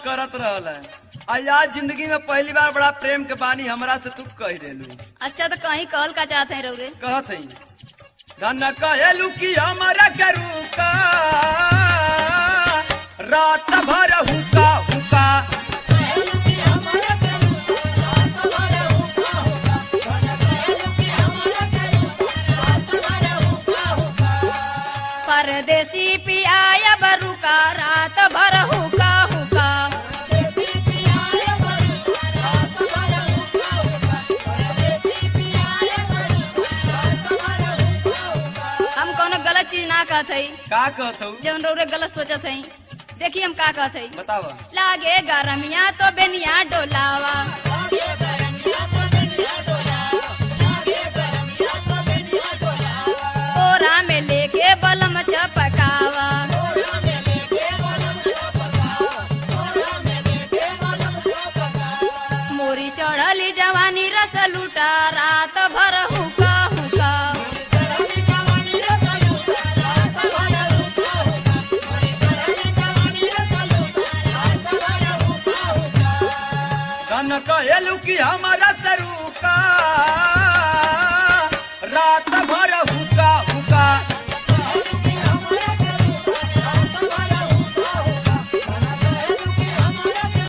करत रहल है। आज जिंदगी में पहली बार बड़ा प्रेम के बानी हमरा से तू कह देलू। अच्छा तो कहीं कहल का चाहते हैं रउरे? कहत हई धन कहलू कि हमरा करू का रात भर हुका हुका परदेसी पिया बरुका रात भर हुका हुका। हम कोनो गलत चीज ना कहत हई। का कहत हूँ? जौन रउरे गलत सोचत हई। देखिए हम का कहत हई। बतावा। लागे गरमिया तो बेनिया डोलावा, ओरा में लेके बलम चपकावा, मोरी चढ़ली जवानी रस लूटा रात भर हुका हुका। धन कहलू कि हमारा सरू का रात भर